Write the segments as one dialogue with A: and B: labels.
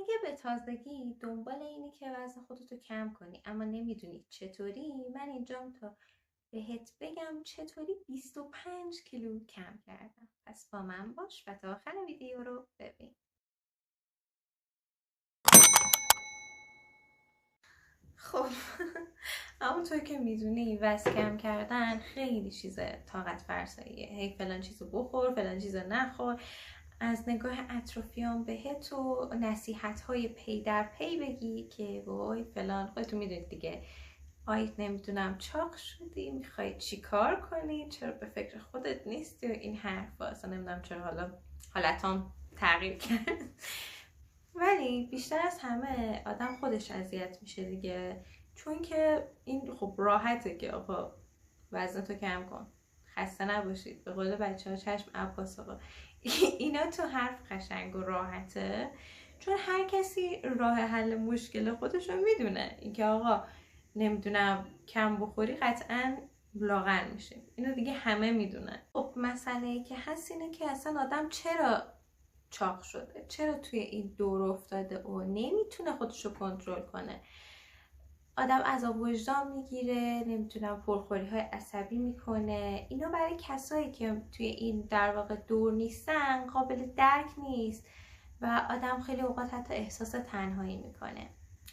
A: اگه به تازگی دنبال اینی که وزن خودتو کم کنی اما نمیدونی چطوری، من اینجام تا بهت بگم چطوری 25 کیلو کم کردم. پس با من باش و تا آخر ویدیو رو ببین. خب همونطور که میدونی وزن کم کردن خیلی چیز طاقت فرساییه. هی فلان چیزو بخور، فلان چیزو نخور، از نگاه اطرافیان بهت و نصیحت های پی در پی بگی که وای فلان، خودتون میدونید دیگه، آی نمیدونم چاق شدی، میخوای چی کار کنی، چرا به فکر خودت نیستی و این حرفا. اصلا نمیدونم چرا حالا حالتام تغییر کرد. ولی بیشتر از همه آدم خودش اذیت میشه دیگه، چون که این خب راحته که آقا وزنتو کم کن، خسته نباشید، به قول بچه ها چشم عباس آقا. اینا تو حرف قشنگ و راحته، چون هر کسی راه حل مشکل خودش رو میدونه. اینکه آقا نمیدونم کم بخوری قطعا لاغر میشه، اینو دیگه همه میدونن. خب مسئله که هست اینه که اصلا آدم چرا چاق شده، چرا توی این دور افتاده و نمیتونه خودشو کنترل کنه. آدم عذاب وجدان میگیره، نمیتونم پرخوری های عصبی میکنه. اینا برای کسایی که توی این در واقع دور نیستن قابل درک نیست و آدم خیلی اوقات حتی احساس تنهایی میکنه.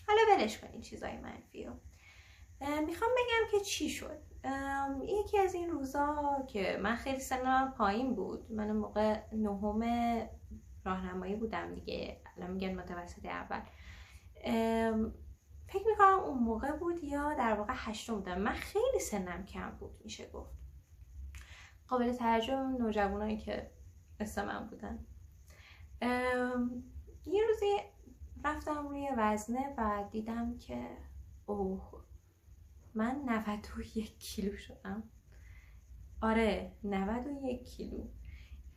A: حالا ولش کن این چیزای منفیو. میخوام بگم که چی شد. یکی از این روزا که من خیلی سنم پایین بود، من موقع نهم راهنمایی بودم دیگه، الان میگن متوسط اول، فکر میکنم اون موقع بود یا در واقع هشتم بودم. من خیلی سنم کم بود میشه گفت، قابل توجه نوجوانایی که مثل من بودن. یه روزی رفتم روی وزنه و دیدم که اوه، من 91 کیلو شدم. آره 91 کیلو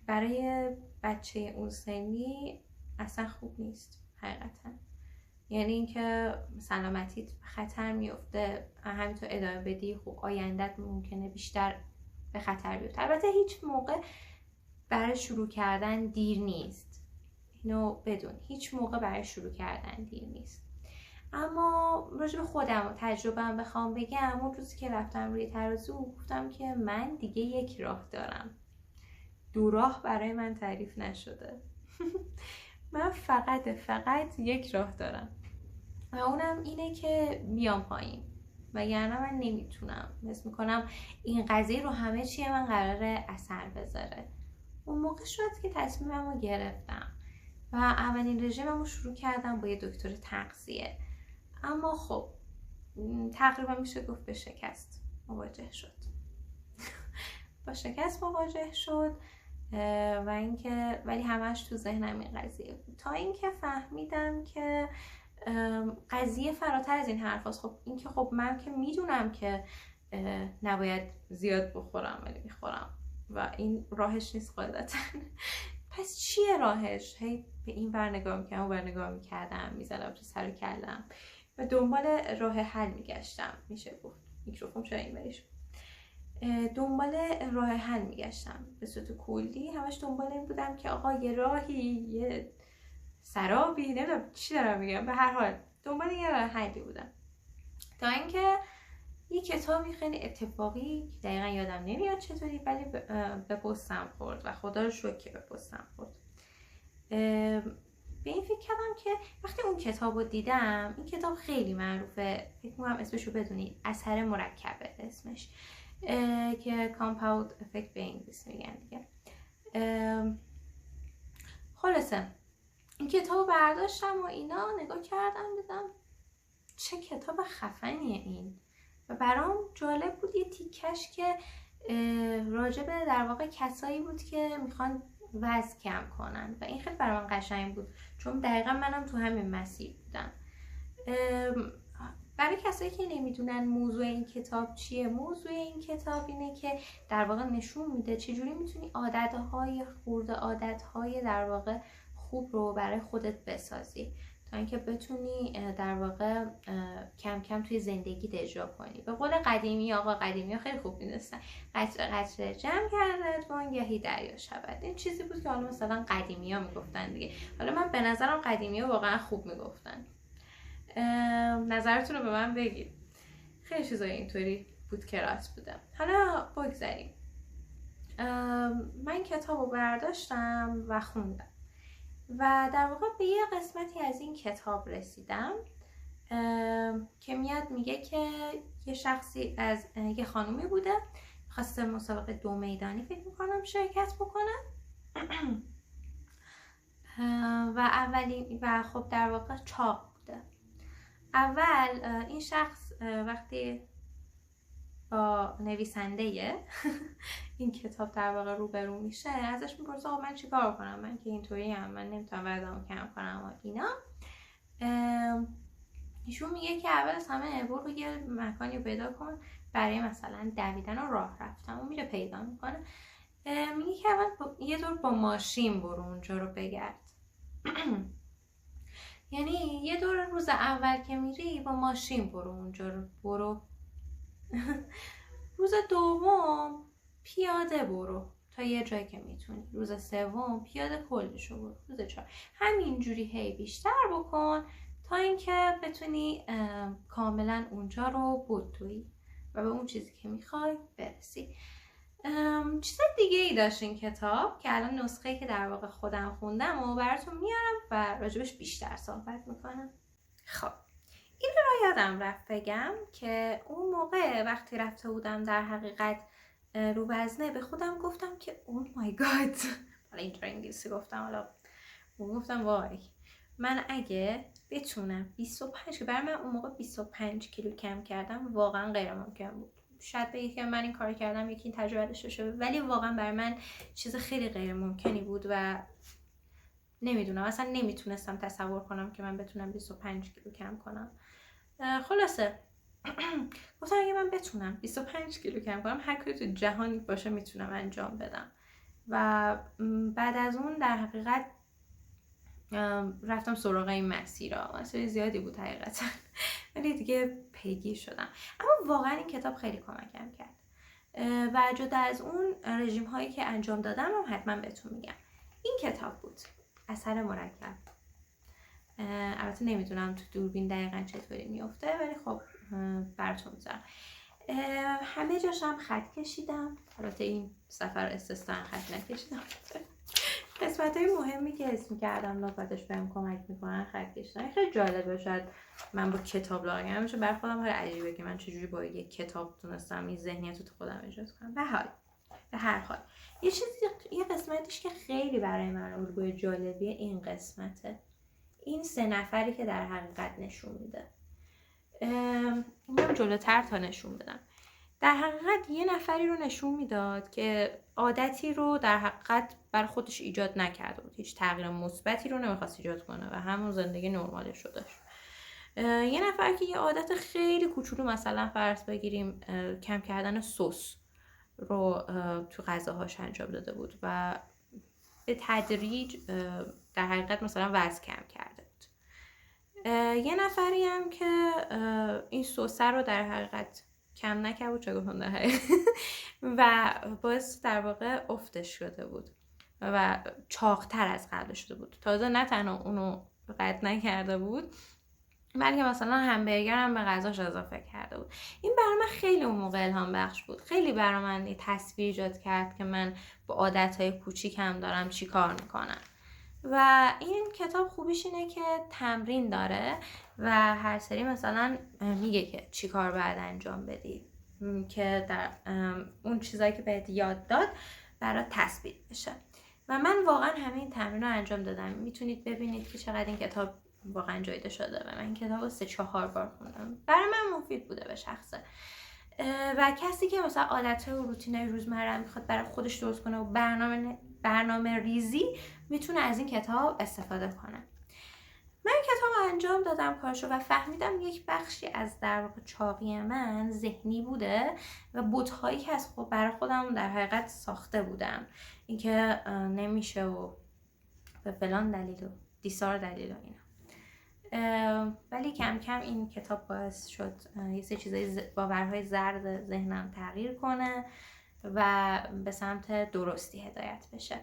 A: برای بچه اون سنی اصلا خوب نیست حقیقتا. یعنی اینکه سلامتیت خطر میفته، همینطور ادامه بدی خب آیندت ممکنه بیشتر به خطر بیفته. البته هیچ موقع برای شروع کردن دیر نیست، اینو بدون، هیچ موقع برای شروع کردن دیر نیست. اما راجع به خودم و تجربه‌ام بخوام بگم، اون روزی که رفتم روی ترازو گفتم که من دیگه یک راه دارم، دو راه برای من تعریف نشده. من فقط یک راه دارم و اونم اینه که بیام پایین، وگرنه من نمیتونم. حس میکنم این قضیه رو همه چیه من قراره اثر بذاره. اون موقع شد که تصمیمم رو گرفتم و اولین رژیمم رو شروع کردم با یه دکتر تغذیه. اما خب تقریبا میشه گفت به شکست مواجه شد. با شکست مواجه شد و اینکه ولی همش تو ذهنم این قضیه بود، تا اینکه فهمیدم که قضیه فراتر از این حرف هست. خب اینکه خب من که میدونم که نباید زیاد بخورم ولی میخورم و این راهش نیست قاعدتا. پس چیه راهش؟ هی به این ور نگاه میکردم، اون ور نگاه میکردم، میزدم تو سر و کلم و دنبال راه حل میگشتم. میشه گفت میکروفون چرا این وریش، دنبال راه حل میگشتم به صورت کلی. همش دنبال این بودم که آقا یه راهی، یه سرابی، نمیدونم چی دارم میگم، به هر حال دنبال یه راه حلی بودم. تا اینکه یه کتابی خیلی اتفاقی که دقیقا یادم نمیاد چطوری ولی به پستم خورد و خدا رو شکر که به پستم خورد. به این فکر کردم که وقتی اون کتاب رو دیدم، این کتاب خیلی معروفه، فکر میکنم اسمش رو بدونید، اثر مرکبه اسمش، که کامپاوند افکت به انگلیسی میگن دیگه. خلاصه این کتاب رو برداشتم و اینا نگاه کردم، دیدم چه کتاب خفنیه این، و برام جالب بود یه تیکش که راجبه در واقع کسایی بود که میخوان وزن کم کنن و این خیلی برام قشنگ بود، چون دقیقا منم تو همین مسیر بودم. برای کسایی که نمیدونن موضوع این کتاب چیه، موضوع این کتاب اینه که در واقع نشون میده چجوری میتونی عادتهای خورده، عادتهای در واقع خوب رو برای خودت بسازی، تا اینکه بتونی در واقع کم کم توی زندگی اجرا کنی. به قول قدیمی ها خیلی خوب می‌دونستن، قطره قطره جمع کرد وانگهی دریا شود. این چیزی بود که حالا مثلا قدیمی ها میگفتن دیگه. حالا من به نظرم قدیمی ها واقعا خوب میگفتن. نظرتون رو به من بگید. خیلی چیزای اینطوری بود که راست بودم. حالا بگذاریم. من کتاب رو برداشتم و خوندم و در واقع به یه قسمتی از این کتاب رسیدم که میاد میگه که یه شخصی از یه خانومی بوده خواسته مسابقه 2 میدانی فکر میکنم شرکت بکنه و خب در واقع چاق بوده. اول این شخص وقتی با نویسنده این کتاب در واقع روبرو میشه ازش میپرسه آقا من چیکار کنم، من که اینطوری ام، من نمیتونم وزنمو کم کنم و اینا. ایشون میگه که اول از همه برو یه مکانی پیدا کن برای مثلا دویدن و راه رفتن و میره پیدا میکنه. میگه که اول یه دور با ماشین برو اونجا رو بگرد. یعنی یه دور روز اول که میری با ماشین برو اونجا رو برو. روز دوم پیاده برو تا یه جایی که میتونی. روز سوم پیاده کلشو برو. روز 4 همینجوری هی بیشتر بکن تا اینکه بتونی کاملا اونجا رو بدوی و به اون چیزی که میخوای برسی. چیز دیگه ای داشت این کتاب که الان نسخه که در واقع خودم خوندم و براتون میارم و راجبش بیشتر صحبت میکنم. خب این رو یادم رفت بگم که اون موقع وقتی رفته بودم در حقیقت رو وزنه به خودم گفتم که او مای گاد، حالا اینطور انگلیسی گفتم، حالا گفتم وای من اگه بتونم 25 که برای من اون موقع 25 کیلو کم کردم واقعا غیر ممکن بود. شاید بگید که من این کار کردم یکی این تجربه داشته باشه، ولی واقعا برای من چیز خیلی غیر ممکنی بود و نمیدونم اصلا نمیتونستم تصور کنم که من بتونم 25 کیلو کم کنم. خلاصه گفتم اگه من بتونم 25 کیلو کم کنم هر کاری تو جهان باشه میتونم انجام بدم. و بعد از اون در حقیقت رفتم سراغ این مسیر زیادی بود حقیقتا ولی دیگه پیگیر شدم. اما واقعا این کتاب خیلی کمکم کرد و جدا از اون رژیم هایی که انجام دادم هم حتما بهتون میگم. این کتاب بود اثر مرکب. البته نمیدونم تو دوربین دقیقا چطوری میفته ولی خب براتون میذارم. همه جاشم خط کشیدم. البته این سفر استثنا خط نکشیدم. قسمت های مهمی که اسم کردم نوبتش بهم کمک میکنن خط کشیدن. خیلی جالبه. شاید من با کتاب لاغرم میشه برای خودم خیلی عجیبه که من چجوری با یک کتاب تونستم این ذهنیت رو تو خودم ایجاد کنم. به هر حال یه قسمتیش که خیلی برای من الگوی جالبیه این قسمته. این 3 نفری که در حقیقت نشون میده. اینم جلوتر تا نشون بدم. در حقیقت یه نفری رو نشون میداد که عادتی رو در حقیقت بر خودش ایجاد نکرده بود. هیچ تغییر مثبتی رو نمیخواست ایجاد کنه و همون زندگی نرمالش رو داشت. یه نفر که یه عادت خیلی کوچولو مثلا فرض بگیریم کم کردن سس رو تو غذاهاش انجام داده بود و به تدریج در حقیقت مثلا وزن کم کرده بود. یه نفری هم که این سوسه رو در حقیقت کم نکرد بود، چه گفتم در حقیقت و باعث در واقع افتش شده بود و چاق‌تر از قبل شده بود. تازه نه تنها اونو قطع نکرده بود بلکه مثلا همبرگر هم به غذاش اضافه کرده بود. این برای من خیلی اون موقع الهام بخش بود. خیلی برای من یه تصویر ایجاد کرد که من با عادتهای کوچیکم دارم چی کار میکنم. و این کتاب خوبیش اینه که تمرین داره و هر سری مثلا میگه که چی کار باید انجام بدی که در اون چیزایی که بهت یاد داد برات تثبیت بشه. و من واقعا همه این تمرین رو انجام دادم. میتونید ببینید که چقدر این کتاب واقعا جایده شده و من این کتاب رو 3-4 بار خوندم. برای من مفید بوده به شخصه. و کسی که مثلا عادت‌های و روتین‌های روزمره میخواد برای خودش درست کنه و برنامه ریزی میتونه از این کتاب استفاده کنه. من کتاب انجام دادم کارشو و فهمیدم یک بخشی از در واقع چاقی من ذهنی بوده و بت‌هایی که از خود برای خودم در حقیقت ساخته بودم. اینکه نمیشه و به فلان دلیل و دیسار دلیل و اینا. ولی کم کم این کتاب باعث شد یه سری چیزای باورهای زرد ذهنم تغییر کنه و به سمت درستی هدایت بشه.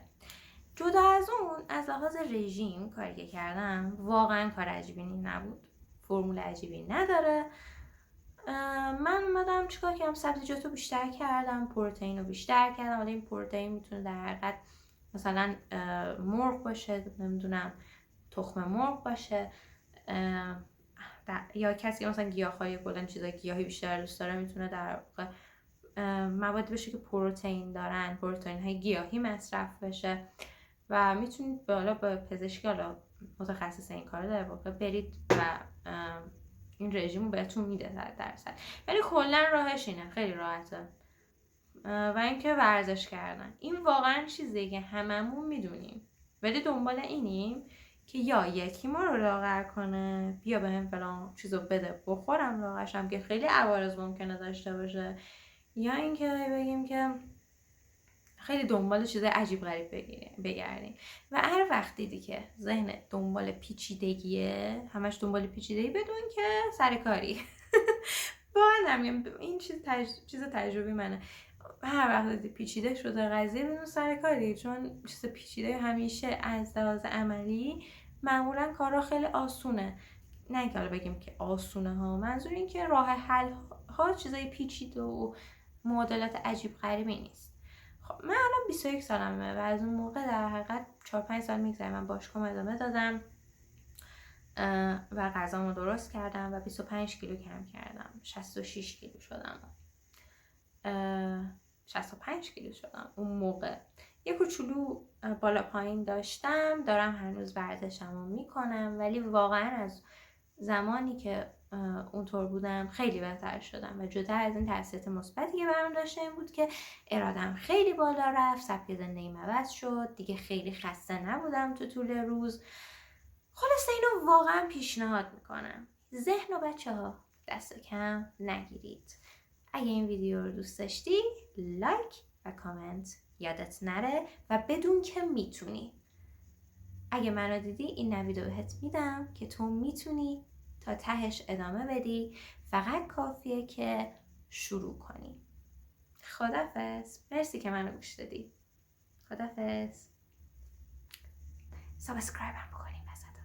A: جدا از اون، از لحاظ رژیم کاری که کردم واقعا کار عجیبی نبود، فرمول عجیبی نداره. من اومدم چیکار کردم؟ سبزیجات رو بیشتر کردم، پروتئین رو بیشتر کردم. حالا این پروتئین میتونه در حقیقت مثلا مرغ باشه، نمیدونم تخم مرغ باشه، یا کسی که مثلا گیاهخواری کلا چیزای گیاهی بیشتر دوست داره میتونه در واقع مواد بشه که پروتئین دارن، پروتئین های گیاهی مصرف بشه و میتونید بالا با پزشکی حالا متخصص این کار در واقع برید و این رژیم رو بهتون میده درصد. ولی کلا راهش اینه، خیلی راحته. و اینکه ورزش کردن، این واقعا چیزیه که هممون میدونیم ولی دنبال اینیم که یا یکی ما رو لاغر کنه، بیا بهم فلان چیزو بده بخورم لاغرشم که خیلی عوارض ممکنه داشته باشه، یا اینکه بگیم که خیلی دنبال چیزای عجیب غریب بگردیم. و هر وقت دیدی که ذهن دنبال پیچیدگیه، همش دنبال پیچیدگی، بدون که سرکاری باید این چیز تجربی منه. هر وقت دیدی پیچیده شده قضیه، بدون سرکاری، چون چیز پیچیده همیشه از لحاظ عملی معمولا کارا خیلی آسونه. نه که حالا بگیم که آسونه ها، منظور این که راه حل ها چیزای پیچیده و معادلات عجیب غریبی نیست. خب من الان 21 سالمه و از اون موقع در حقیقت 4-5 سال میگذره من باشگاه ادامه دادم و غذامو درست کردم و 25 کیلو کم کردم. 66 کیلو شدم. 65 کیلو شدم اون موقع. یه کوچولو بالا پایین داشتم، دارم هنوز ورزشمو میکنم، ولی واقعا از زمانی که اونطور بودم خیلی بهتر شدم. و جدا از این تاثیرات مثبتی که برام داشته این بود که ارادم خیلی بالا رفت، سبک زندگیم عوض شد، دیگه خیلی خسته نبودم تو طول روز. خلاصه اینو واقعا پیشنهاد میکنم. ذهن و بچه‌ها دست کم نگیرید. اگه این ویدیو رو دوست داشتی لایک و کامنت یادت نره و بدون که میتونی. اگه منو دیدی این نوید رو بهت میدم که تو میتونی تا تهش ادامه بدی، فقط کافیه که شروع کنی. خدافظ. مرسی که منو گوش دادی. خدافظ. سابسکرایب هم بکنیم وسط.